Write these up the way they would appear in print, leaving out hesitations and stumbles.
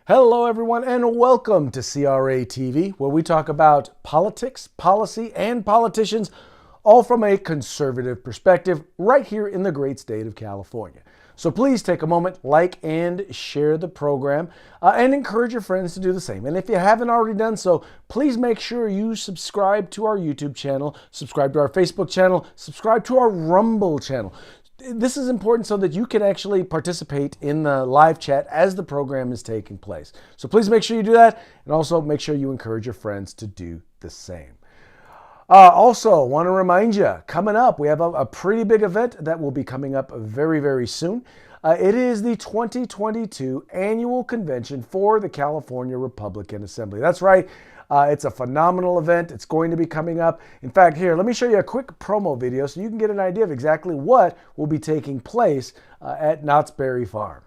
Hello, everyone, and welcome to CRATV, where we talk about politics, policy, and politicians, all from a conservative perspective, right here in the great state of California. So please take a moment, like and share the program, and encourage your friends to do the same. And if you haven't already done so, please make sure you subscribe to our YouTube channel, subscribe to our Facebook channel, subscribe to our Rumble channel. This is important so that you can actually participate in the live chat as the program is taking place. So please make sure you do that, and also make sure you encourage your friends to do the same. Also, want to remind you, coming up, we have a pretty big event that will be coming up very, very soon. It is the 2022 annual convention for the California Republican Assembly. That's right. It's a phenomenal event. It's going to be coming up. In fact, here, let me show you a quick promo video so you can get an idea of exactly what will be taking place at Knott's Berry Farm.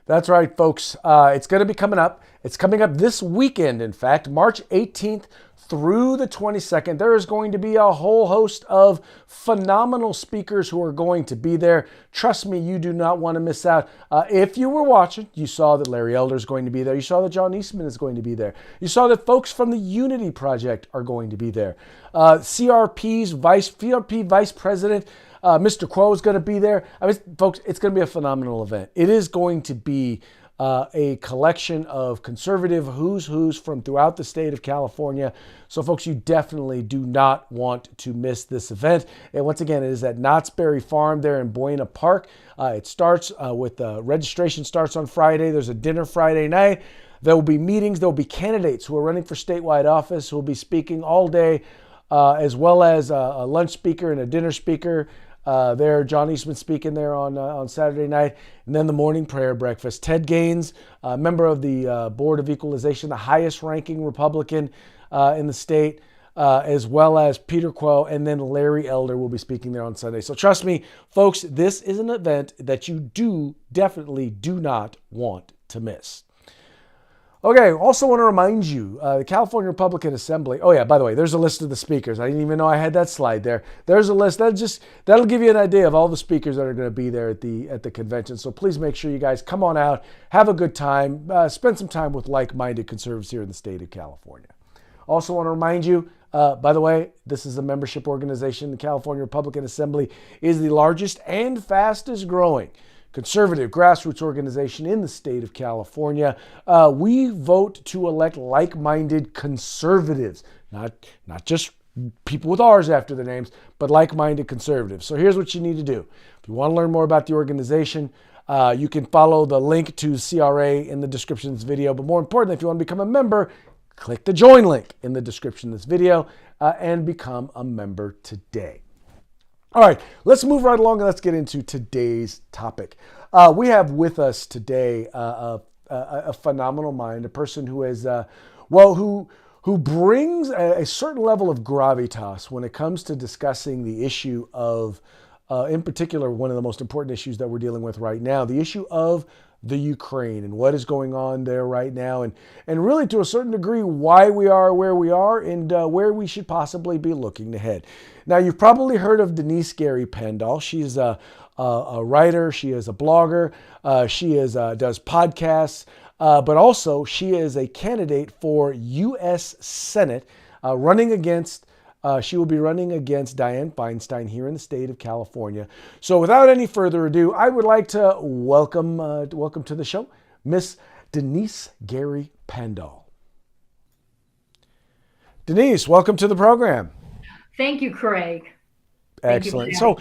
That's right, folks. It's going to be coming up. It's coming up this weekend, in fact, March 18th through the 22nd. There is going to be a whole host of phenomenal speakers who are going to be there. Trust me, you do not want to miss out. If you were watching, you saw that Larry Elder is going to be there. You saw that John Eastman is going to be there. You saw that folks from the Unity Project are going to be there. CRP Vice President Mr. Quo is going to be there. I mean, folks, it's going to be a phenomenal event. It is going to be a collection of conservative who's from throughout the state of California. So, folks, you definitely do not want to miss this event. And once again, it is at Knott's Berry Farm there in Buena Park. It starts with registration starts on Friday. There's a dinner Friday night. There will be meetings. There will be candidates who are running for statewide office who will be speaking all day, as well as a lunch speaker and a dinner speaker. There, John Eastman speaking there on Saturday night, and then the morning prayer breakfast. Ted Gaines, member of the Board of Equalization, the highest ranking Republican in the state, as well as Peter Quo, and then Larry Elder will be speaking there on Sunday. So trust me, folks, this is an event that you definitely do not want to miss. Okay, also want to remind you, the California Republican Assembly. Oh yeah, by the way, there's a list of the speakers. I didn't even know I had that slide there. There's a list. That'll give you an idea of all the speakers that are going to be there at the convention. So please make sure you guys come on out, have a good time, spend some time with like-minded conservatives here in the state of California. Also want to remind you, by the way, this is a membership organization. The California Republican Assembly is the largest and fastest growing conservative grassroots organization in the state of California. We vote to elect like-minded conservatives, not just people with R's after their names, but like-minded conservatives. So here's what you need to do. If you want to learn more about the organization, you can follow the link to CRA in the description of this video. But more importantly, if you want to become a member, click the join link in the description of this video and become a member today. All right, let's move right along and let's get into today's topic. We have with us today a phenomenal mind, a person who is, who brings a certain level of gravitas when it comes to discussing the issue of, in particular, one of the most important issues that we're dealing with right now, the issue of the Ukraine and what is going on there right now, and really to a certain degree why we are where we are and where we should possibly be looking to head. Now, you've probably heard of Denice Gary-Pandol. She's a writer, she is a blogger, she does podcasts, but also she is a candidate for U.S. Senate, she will be running against Dianne Feinstein here in the state of California. So without any further ado, I would like to welcome to the show, Miss Denice Gary-Pandol. Denice, welcome to the program. Thank you, Craig. Excellent. So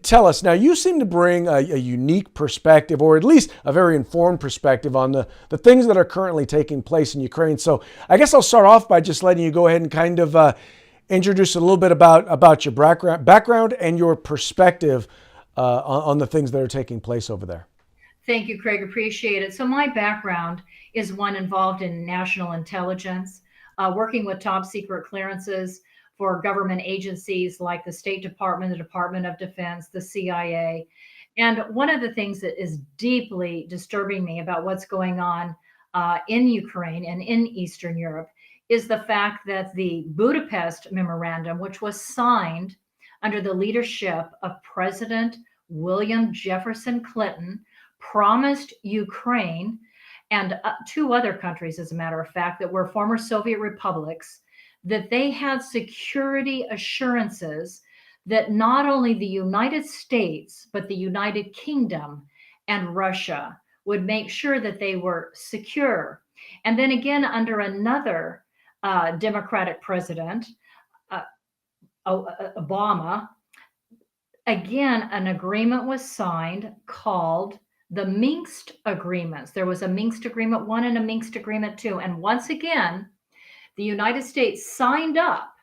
tell us, now you seem to bring a unique perspective, or at least a very informed perspective on the things that are currently taking place in Ukraine. So I guess I'll start off by just letting you go ahead and kind of introduce a little bit about your background and your perspective on the things that are taking place over there. Thank you, Craig. Appreciate it. So my background is one involved in national intelligence, working with top secret clearances for government agencies like the State Department, the Department of Defense, the CIA. And one of the things that is deeply disturbing me about what's going on in Ukraine and in Eastern Europe is the fact that the Budapest Memorandum, which was signed under the leadership of President William Jefferson Clinton, promised Ukraine and two other countries, as a matter of fact, that were former Soviet republics, that they had security assurances that not only the United States, but the United Kingdom and Russia would make sure that they were secure. And then again, under another Democratic president, Obama, again, an agreement was signed called the Minsk agreements. There was a Minsk agreement 1 and a Minsk agreement 2. And once again, the United States signed up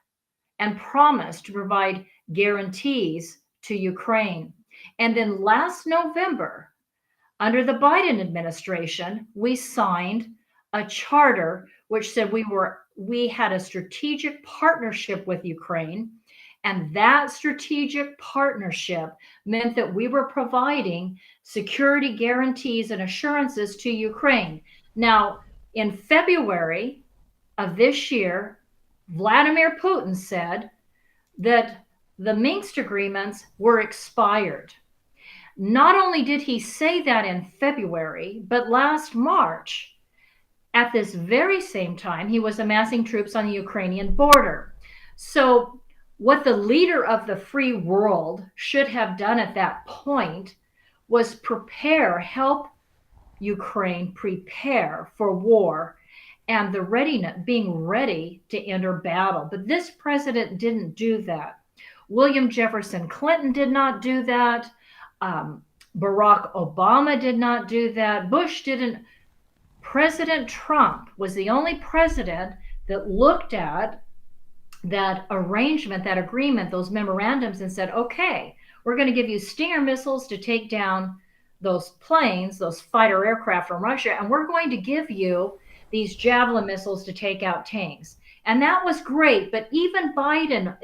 and promised to provide guarantees to Ukraine. And then last November, under the Biden administration, we signed a charter which said we had a strategic partnership with Ukraine. And that strategic partnership meant that we were providing security guarantees and assurances to Ukraine. Now, in February of this year, Vladimir Putin said that the Minsk agreements were expired. Not only did he say that in February, but last March, at this very same time, he was amassing troops on the Ukrainian border. So what the leader of the free world should have done at that point was help Ukraine prepare for war and the readiness, being ready to enter battle. But this president didn't do that. William Jefferson Clinton did not do that. Barack Obama did not do that. Bush didn't. President Trump was the only president that looked at that arrangement, that agreement, those memorandums, and said, okay, we're going to give you Stinger missiles to take down those planes, those fighter aircraft from Russia, and we're going to give you these Javelin missiles to take out tanks. And that was great. But even Biden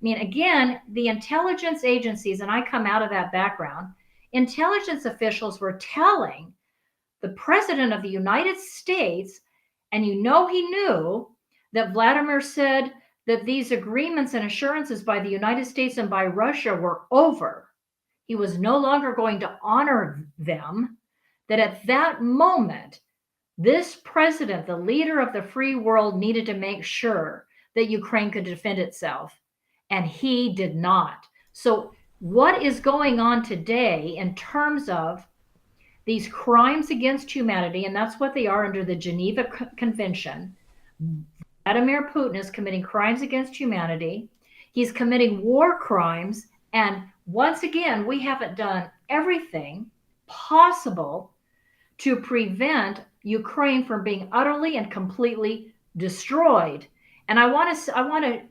again, the intelligence agencies, and I come out of that background, intelligence officials were telling the president of the United States, and he knew that Vladimir said that these agreements and assurances by the United States and by Russia were over. He was no longer going to honor them, that at that moment, this president, the leader of the free world, needed to make sure that Ukraine could defend itself, and he did not. So what is going on today in terms of these crimes against humanity, and that's what they are under the Geneva Convention. Vladimir Putin is committing crimes against humanity. He's committing war crimes. And once again, we haven't done everything possible to prevent Ukraine from being utterly and completely destroyed. And I want to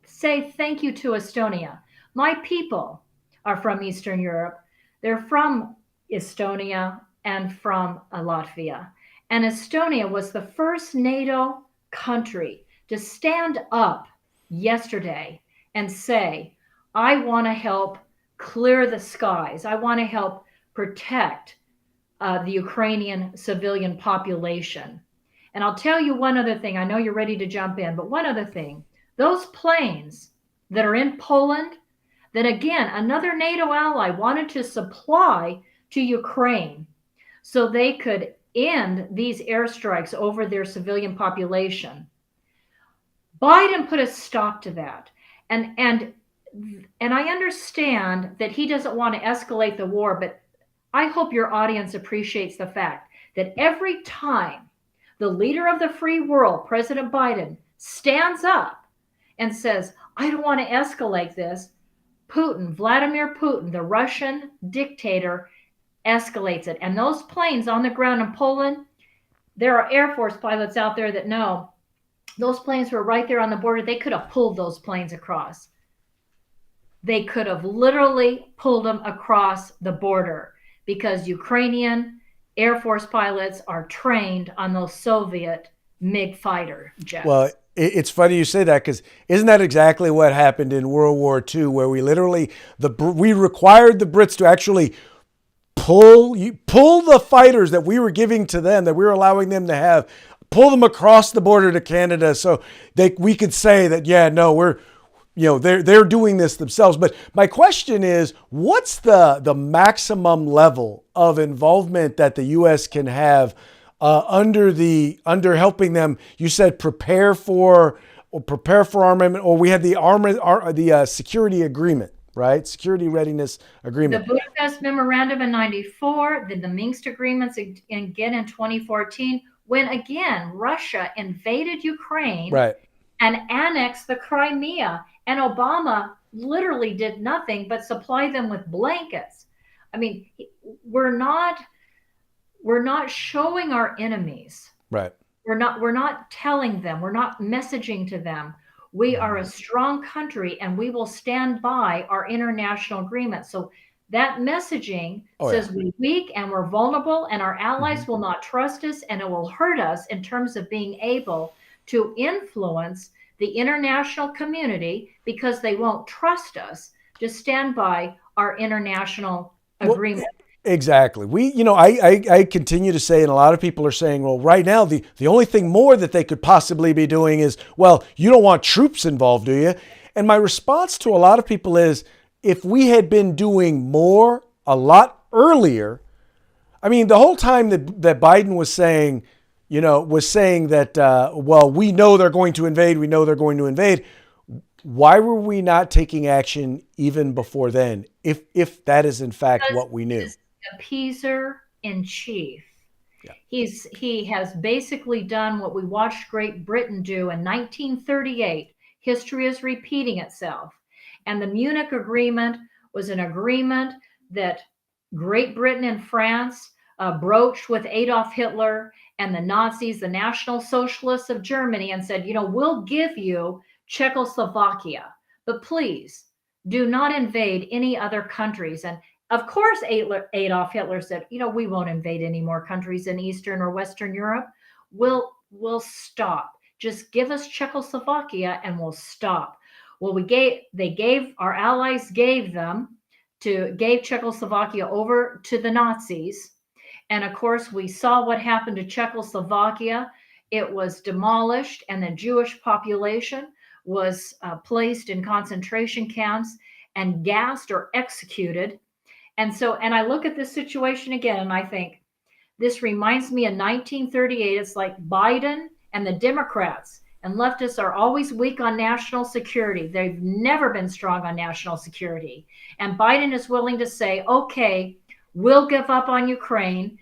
say thank you to Estonia. My people are from Eastern Europe. They're from Estonia and from Latvia. And Estonia was the first NATO country to stand up yesterday and say, I want to help clear the skies. I want to help protect the Ukrainian civilian population. And I'll tell you one other thing. I know you're ready to jump in, but one other thing. Those planes that are in Poland, that again, another NATO ally wanted to supply to Ukraine so they could end these airstrikes over their civilian population. Biden put a stop to that. And I understand that he doesn't want to escalate the war, but I hope your audience appreciates the fact that every time the leader of the free world, President Biden, stands up and says, I don't want to escalate this, Vladimir Putin, the Russian dictator, escalates it. And those planes on the ground in Poland, there are Air Force pilots out there that know Those planes were right there on the border. They could have pulled those planes across. They could have literally pulled them across the border because Ukrainian Air Force pilots are trained on those Soviet MiG fighter Well, jets. it's funny you say that because isn't that exactly what happened in World War II, where we literally we required the Brits to actually pull the fighters that we were giving to them, that we were allowing them to have, pull them across the border to Canada, so we could say that yeah, no, we're they're doing this themselves. But my question is, what's the maximum level of involvement that the U.S. can have under helping them? You said prepare for armament, or we had the security agreement, right? Security readiness The agreement, Budapest Memorandum in 94, then the Minsk agreements again in 2014, when again Russia invaded Ukraine right? and annexed the Crimea. And Obama literally did nothing but supply them with blankets. I mean, we're not we're not showing our enemies. Right. We're not telling them, we're not messaging to them. We are a strong country and we will stand by our international agreements. So that messaging Oh yeah. says we're weak and we're vulnerable and our Mhm. allies will not trust us and it will hurt us in terms of being able to influence the international community because they won't trust us to stand by our international Well, agreement. exactly. I continue to say, and a lot of people are saying, well, right now, the only thing more that they could possibly be doing is, well, you don't want troops involved, do you? And my response to a lot of people is, if we had been doing more a lot earlier, I mean, the whole time that Biden was saying that, well, we know they're going to invade, we know they're going to invade. Why were we not taking action even before then, if that is in fact Because what we knew? he's the appeaser in chief. Yeah. He has basically done what we watched Great Britain do in 1938. History is repeating itself. And the Munich Agreement was an agreement that Great Britain and France broached with Adolf Hitler and the Nazis, the National Socialists of Germany, and said, we'll give you Czechoslovakia, but please do not invade any other countries. And of course, Adolf Hitler said, we won't invade any more countries in Eastern or Western Europe. We'll stop. Just give us Czechoslovakia and we'll stop. Well, our allies gave Czechoslovakia over to the Nazis. And of course, we saw what happened to Czechoslovakia. It was demolished, and the Jewish population was placed in concentration camps and gassed or executed. And I look at this situation again and I think, this reminds me of 1938. It's like Biden and the Democrats and leftists are always weak on national security. They've never been strong on national security. And Biden is willing to say, okay, we'll give up on Ukraine.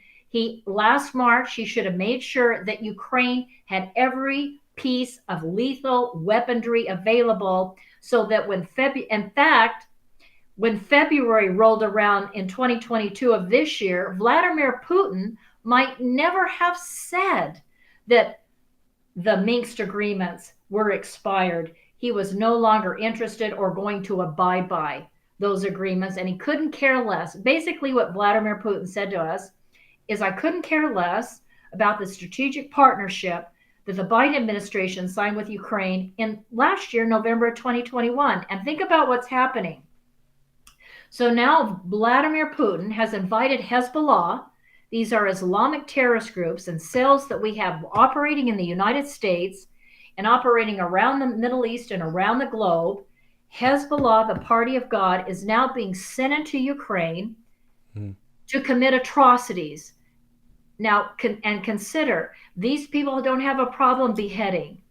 Last March, he should have made sure that Ukraine had every piece of lethal weaponry available so that in fact, when February rolled around in 2022 of this year, Vladimir Putin might never have said that the Minsk agreements were expired. He was no longer interested or going to abide by those agreements, and he couldn't care less. Basically, what Vladimir Putin said to us is, I couldn't care less about the strategic partnership that the Biden administration signed with Ukraine in last year, November 2021. And think about what's happening. So now Vladimir Putin has invited Hezbollah. These are Islamic terrorist groups and cells that we have operating in the United States and operating around the Middle East and around the globe. Hezbollah, the party of God, is now being sent into Ukraine to commit atrocities. Now, consider, these people don't have a problem beheading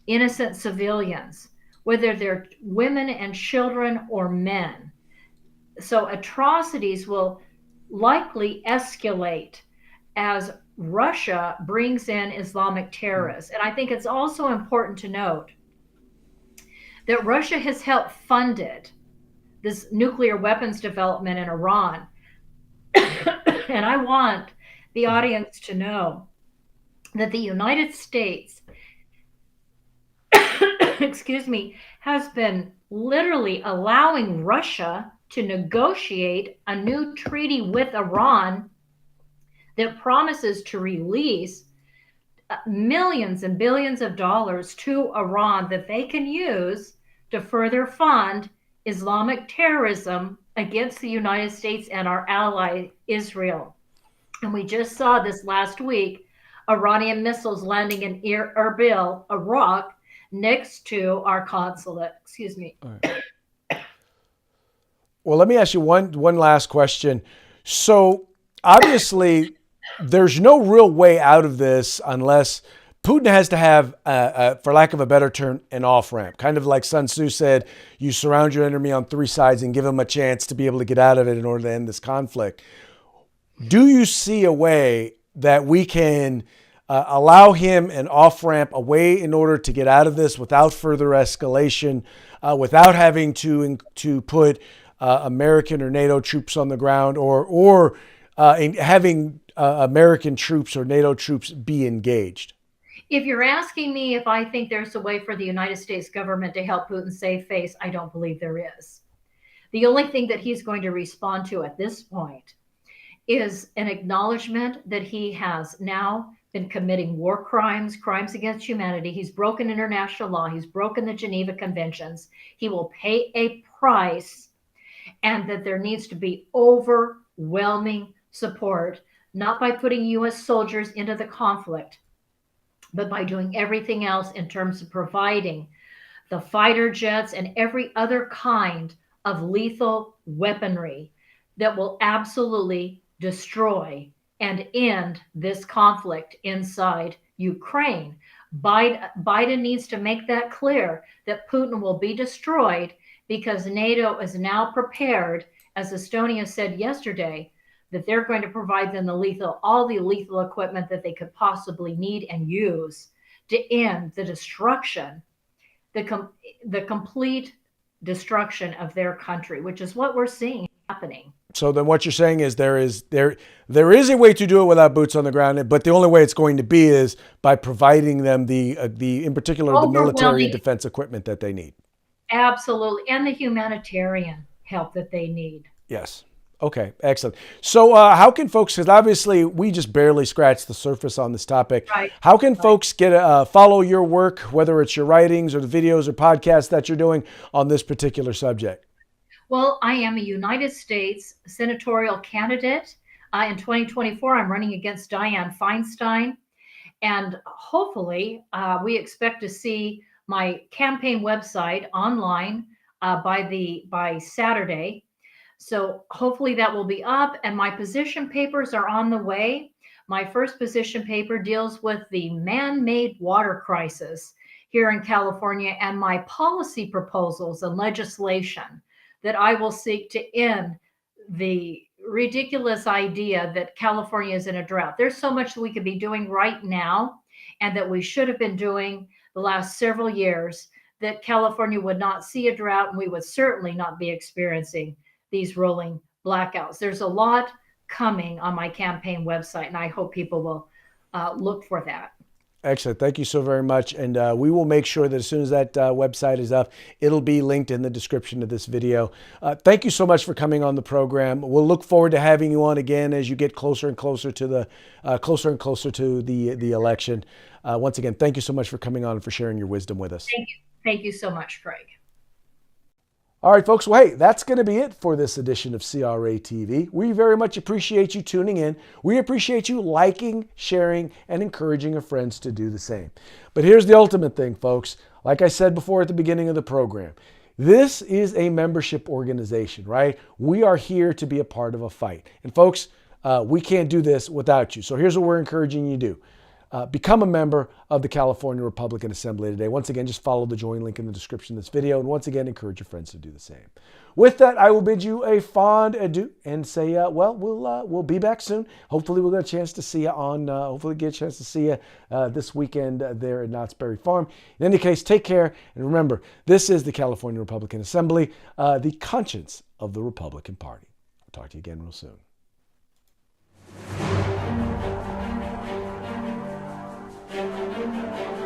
innocent civilians, whether they're women and children or men. So atrocities will likely escalate as Russia brings in Islamic terrorists. And I think it's also important to note that Russia has helped funded this nuclear weapons development in Iran. And I want the audience to know that the United States excuse me, has been literally allowing Russia to negotiate a new treaty with Iran that promises to release millions and billions of dollars to Iran that they can use to further fund Islamic terrorism against the United States and our ally Israel. And we just saw this last week, Iranian missiles landing in Erbil, Iraq, next to our consulate. Excuse me. All right. Well, let me ask you one last question. So obviously, there's no real way out of this unless Putin has to have, for lack of a better term, an off-ramp. Kind of like Sun Tzu said, you surround your enemy on three sides and give him a chance to be able to get out of it in order to end this conflict. Do you see a way that we can allow him an off-ramp, a way in order to get out of this without further escalation, without having to put American or NATO troops on the ground, or having American troops or NATO troops be engaged? If you're asking me if I think there's a way for the United States government to help Putin save face, I don't believe there is. The only thing that he's going to respond to at this point is an acknowledgement that he has now been committing war crimes, crimes against humanity. He's broken international law. He's broken the Geneva Conventions. He will pay a price, and that there needs to be overwhelming support, not by putting U.S. soldiers into the conflict, but by doing everything else in terms of providing the fighter jets and every other kind of lethal weaponry that will absolutely destroy and end this conflict inside Ukraine. Biden needs to make that clear, that Putin will be destroyed, because NATO is now prepared, as Estonia said yesterday, that they're going to provide them all the lethal equipment that they could possibly need and use to end the destruction, the complete destruction of their country, which is what we're seeing happening. So then what you're saying is there is a way to do it without boots on the ground, but the only way it's going to be is by providing them the in particular the military defense equipment that they need. Absolutely. And the humanitarian help that they need. Yes. Okay, excellent. So how can folks, because obviously we just barely scratched the surface on this topic. Right. How can folks follow your work, whether it's your writings or the videos or podcasts that you're doing on this particular subject? Well, I am a United States senatorial candidate. In 2024, I'm running against Dianne Feinstein. And hopefully we expect to see my campaign website online by Saturday. So hopefully that will be up, and my position papers are on the way. My first position paper deals with the man-made water crisis here in California and my policy proposals and legislation that I will seek to end the ridiculous idea that California is in a drought. There's so much that we could be doing right now and that we should have been doing the last several years, that California would not see a drought and we would certainly not be experiencing these rolling blackouts. There's a lot coming on my campaign website, and I hope people will look for that. Excellent. Thank you so very much. And we will make sure that as soon as that website is up, it'll be linked in the description of this video. Thank you so much for coming on the program. We'll look forward to having you on again as you get closer and closer to the election. Once again, thank you so much for coming on and for sharing your wisdom with us. Thank you. Thank you so much, Craig. All right, folks. Well, hey, that's going to be it for this edition of CRATV. We very much appreciate you tuning in. We appreciate you liking, sharing, and encouraging your friends to do the same. But here's the ultimate thing, folks. Like I said before at the beginning of the program, this is a membership organization, right? We are here to be a part of a fight. And folks, we can't do this without you. So here's what we're encouraging you to do. Become a member of the California Republican Assembly today. Once again, just follow the join link in the description of this video. And once again, encourage your friends to do the same. With that, I will bid you a fond adieu and say, we'll be back soon. Hopefully we'll get a chance to see you this weekend there at Knott's Berry Farm. In any case, take care. And remember, this is the California Republican Assembly, the conscience of the Republican Party. I'll talk to you again real soon. Thank you.